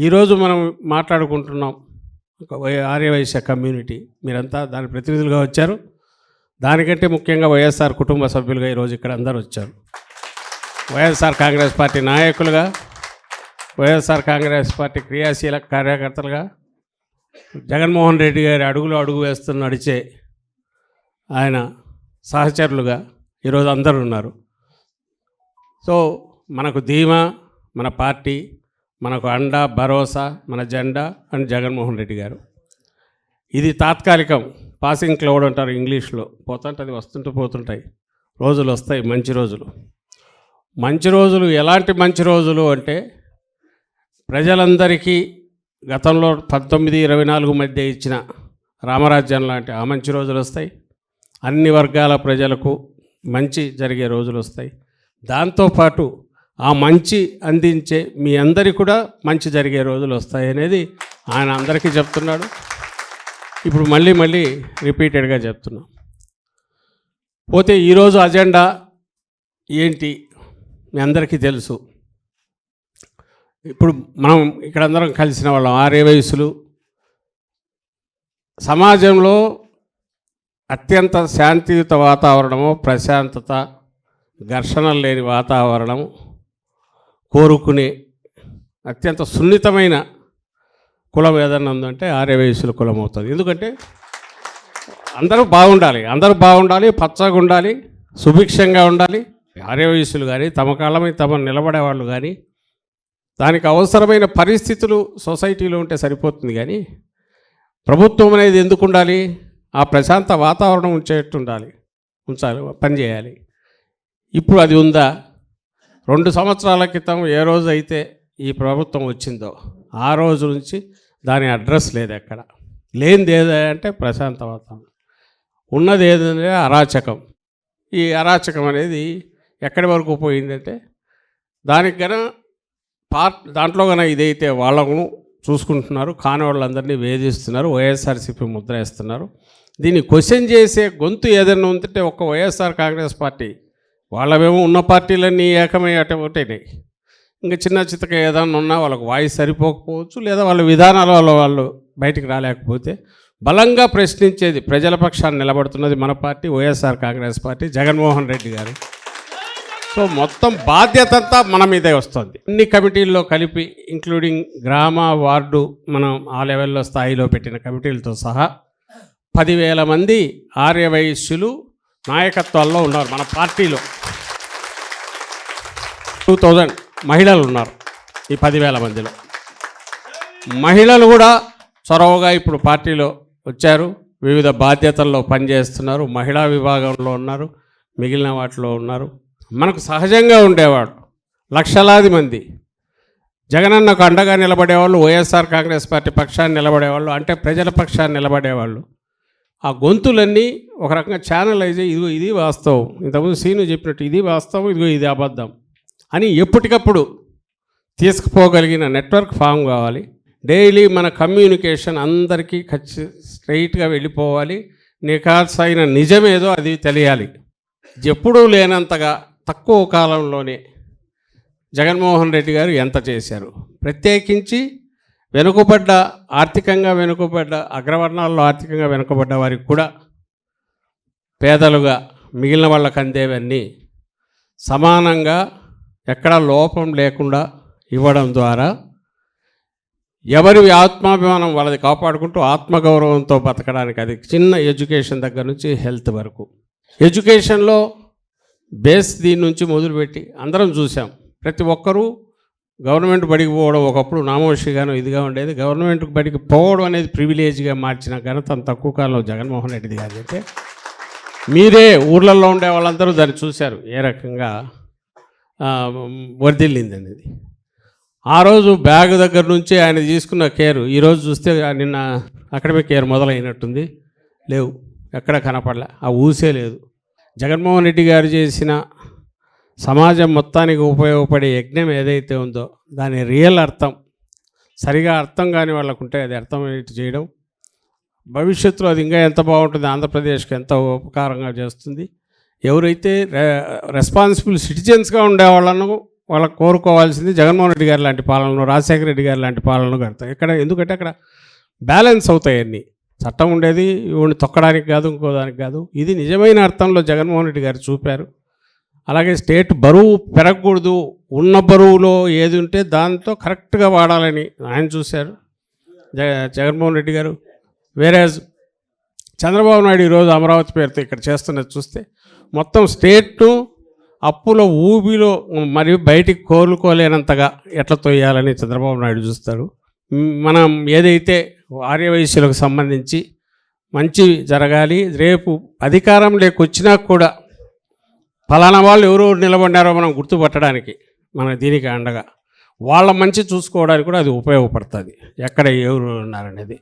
ఈరోజు మనం మాట్లాడుకుంటున్నాం ఆర్యవైశ్య కమ్యూనిటీ, మీరంతా దాని ప్రతినిధులుగా వచ్చారు. దానికంటే ముఖ్యంగా వైఎస్ఆర్ కుటుంబ సభ్యులుగా ఈరోజు ఇక్కడ అందరూ వచ్చారు. వైఎస్ఆర్ కాంగ్రెస్ పార్టీ నాయకులుగా, వైఎస్ఆర్ కాంగ్రెస్ పార్టీ క్రియాశీల కార్యకర్తలుగా, జగన్మోహన్ రెడ్డి గారి అడుగులో అడుగు వేస్తూ నడిచే ఆయన సహచరులుగా ఈరోజు అందరూ ఉన్నారు. సో మనకు ధీమా, మన పార్టీ, మనకు అండ, భరోసా, మన జెండా అండ్ జగన్మోహన్ రెడ్డి గారు. ఇది తాత్కాలికం, పాసింగ్ క్లౌడ్ అంటారు ఇంగ్లీష్లో. పోతుంటుంది, వస్తుంటూ పోతుంటాయి. రోజులు వస్తాయి, మంచి రోజులు. మంచి రోజులు ఎలాంటి మంచి రోజులు అంటే, ప్రజలందరికీ గతంలో 1924 మధ్య ఇచ్చిన రామరాజ్యం లాంటి ఆ మంచి రోజులు వస్తాయి. అన్ని వర్గాల ప్రజలకు మంచి జరిగే రోజులు వస్తాయి. దాంతోపాటు ఆ మంచి అందించే మీ అందరికీ కూడా మంచి జరిగే రోజులు వస్తాయి అనేది ఆయన అందరికీ చెప్తున్నాడు. ఇప్పుడు మళ్ళీ రిపీటెడ్గా చెప్తున్నాం. పోతే ఈరోజు అజెండా ఏంటి మీ అందరికీ తెలుసు. ఇప్పుడు మనం ఇక్కడ అందరం కలిసిన వాళ్ళం ఆర్యవైశ్యులు. సమాజంలో అత్యంత శాంతియుత వాతావరణము, ప్రశాంతత, ఘర్షణలు లేని వాతావరణం కోరుకునే అత్యంత సున్నితమైన కులం ఏదన్నా ఉందంటే ఆర్యవైశ్యుల కులం అవుతుంది. ఎందుకంటే అందరూ బాగుండాలి, పచ్చగా ఉండాలి, సుభిక్షంగా ఉండాలి. ఆర్యవైశ్యులు కానీ, తమ కాళ్ళ మీద తమ నిలబడేవాళ్ళు కానీ, దానికి అవసరమైన పరిస్థితులు సొసైటీలో ఉంటే సరిపోతుంది. కానీ ప్రభుత్వం అనేది ఎందుకు ఉండాలి? ఆ ప్రశాంత వాతావరణం ఉంచాలి, పనిచేయాలి. ఇప్పుడు అది ఉందా? 2 సంవత్సరాల క్రితం ఏ రోజు అయితే ఈ ప్రభుత్వం వచ్చిందో ఆ రోజు నుంచి దాని అడ్రస్ లేదు. ఎక్కడ లేనిది ఏదంటే ప్రశాంత వాతావరణం, ఉన్నది ఏదంటే అరాచకం. ఈ అరాచకం అనేది ఎక్కడి వరకు పోయిందంటే, దానికి దాంట్లో కన్నా ఇదైతే వాళ్ళను చూసుకుంటున్నారు, కాని వాళ్ళందరినీ వేధిస్తున్నారు, వైఎస్ఆర్సీపీ ముద్ర వేస్తున్నారు. దీన్ని క్వశ్చన్ చేసే గొంతు ఏదైనా ఉందంటే ఒక్క వైఎస్ఆర్ కాంగ్రెస్ పార్టీ. వాళ్ళమేమో ఉన్న పార్టీలన్నీ ఏకమై ఒకటేనే. ఇంకా చిన్న చిత్తగా ఏదైనా ఉన్నా వాళ్ళకు వాయిస్ సరిపోకపోవచ్చు, లేదా వాళ్ళ విధానాల వాళ్ళు బయటికి రాలేకపోతే బలంగా ప్రశ్నించేది, ప్రజల పక్షాన్ని నిలబడుతున్నది మన పార్టీ వైఎస్ఆర్ కాంగ్రెస్ పార్టీ, జగన్మోహన్ రెడ్డి గారు. సో మొత్తం బాధ్యత అంతా మన మీదే వస్తుంది. అన్ని కమిటీల్లో కలిపి, ఇంక్లూడింగ్ గ్రామ, వార్డు, మనం ఆ లెవెల్లో స్థాయిలో పెట్టిన కమిటీలతో సహా 10,000 మంది ఆర్యవైశ్యులు నాయకత్వాల్లో ఉన్నారు మన పార్టీలో. 2000 మహిళలు ఉన్నారు ఈ 10,000 మందిలో. మహిళలు కూడా చొరవగా ఇప్పుడు పార్టీలో వచ్చారు, వివిధ బాధ్యతల్లో పనిచేస్తున్నారు. మహిళా విభాగంలో ఉన్నారు, మిగిలిన వాటిలో ఉన్నారు. మనకు సహజంగా ఉండేవాడు లక్షలాది మంది జగనన్నకు అండగా నిలబడేవాళ్ళు, వైఎస్ఆర్ కాంగ్రెస్ పార్టీ పక్షాన్ని నిలబడేవాళ్ళు, అంటే ప్రజల పక్షాన్ని నిలబడేవాళ్ళు. ఆ గొంతులన్నీ ఒక రకంగా ఛానలైజ్ అయ్యి, ఇది వాస్తవం, ఇంతకుముందు సీను చెప్పినట్టు ఇది వాస్తవం, ఇది అబద్ధం అని ఎప్పటికప్పుడు తీసుకుపోగలిగిన నెట్వర్క్ ఫామ్ కావాలి. డైలీ మన కమ్యూనికేషన్ అందరికీ స్ట్రైట్గా వెళ్ళిపోవాలి. నిఖార్సైన నిజమేదో అది తెలియాలి. ఎప్పుడూ లేనంతగా తక్కువ కాలంలోనే జగన్మోహన్ రెడ్డి గారు ఎంత చేశారు. ప్రత్యేకించి ఆర్థికంగా వెనుకబడ్డ అగ్రవర్ణాల్లో ఆర్థికంగా వెనుకబడ్డ వారికి కూడా పేదలుగా మిగిలిన వాళ్ళకు అందేవన్నీ సమానంగా ఎక్కడా లోపం లేకుండా ఇవ్వడం ద్వారా ఎవరి ఆత్మాభిమానం వాళ్ళది కాపాడుకుంటూ ఆత్మగౌరవంతో బతకడానికి, అది చిన్న ఎడ్యుకేషన్ దగ్గర నుంచి హెల్త్ వరకు. ఎడ్యుకేషన్లో బేస్ దీని నుంచి మొదలుపెట్టి అందరం చూసాం. ప్రతి ఒక్కరూ గవర్నమెంట్ బడికి పోవడం ఒకప్పుడు నామోషిగానో ఇదిగా ఉండేది. గవర్నమెంట్ బడికి పోవడం అనేది ప్రివిలేజ్గా మార్చిన ఘనత తక్కువ కాలంలో జగన్మోహన్ రెడ్డి గారు. అయితే మీరే ఊర్లలో ఉండే వాళ్ళందరూ దాన్ని చూశారు, ఏ రకంగా వర్ధిల్లింది అనేది. ఆ రోజు బ్యాగ్ దగ్గర నుంచి ఆయన తీసుకున్న కేర్ ఈరోజు చూస్తే నిన్న అకాడమిక్ కేర్ మొదలైనట్టుంది, లేవు, ఎక్కడ కనపడలే, ఆ ఊసే లేదు. జగన్మోహన్ రెడ్డి గారు చేసిన సమాజం మొత్తానికి ఉపయోగపడే యజ్ఞం ఏదైతే ఉందో దాని రియల్ అర్థం సరిగా అర్థం కాని వాళ్ళకుంటే అది అర్థమయ్యేట్టు చేయడం, భవిష్యత్తులో అది ఇంకా ఎంత బాగుంటుంది, ఆంధ్రప్రదేశ్కి ఎంత ఉపకారంగా చేస్తుంది. ఎవరైతే రెస్పాన్సిబుల్ సిటిజన్స్గా ఉండేవాళ్ళను వాళ్ళకు కోరుకోవాల్సింది జగన్మోహన్ రెడ్డి గారు లాంటి పాలనను, రాజశేఖర రెడ్డి గారు లాంటి పాలనను కడతాయి. ఎందుకంటే అక్కడ బ్యాలెన్స్ అవుతాయి అన్నీ. చట్టం ఉండేది ఇవన్నీ తొక్కడానికి కాదు, ఇంకో దానికి కాదు. ఇది నిజమైన అర్థంలో జగన్మోహన్ రెడ్డి గారు చూపారు. అలాగే స్టేట్ బరువు పెరగకూడదు, ఉన్న బరువులో ఏది ఉంటే దాంతో కరెక్ట్గా వాడాలని ఆయన చూశారు జగన్మోహన్ రెడ్డి గారు. వేరే చంద్రబాబు నాయుడు ఈరోజు అమరావతి పేరుతో ఇక్కడ చేస్తున్నది చూస్తే మొత్తం స్టేట్ను అప్పుల ఊబిలో మరియు బయటికి కోలుకోలేనంతగా ఎట్లా తొయ్యాలని చంద్రబాబు నాయుడు చూస్తాడు. మనం ఏదైతే ఆర్యవైశ్యులకు సంబంధించి మంచి జరగాలి, రేపు అధికారం లేకొచ్చినా కూడా ఫలానా వాళ్ళు ఎవరు నిలబడినారో మనం గుర్తుపట్టడానికి మన దీనికి అండగా వాళ్ళ మంచి చూసుకోవడానికి కూడా అది ఉపయోగపడుతుంది, ఎక్కడ ఎవరు ఉన్నారనేది.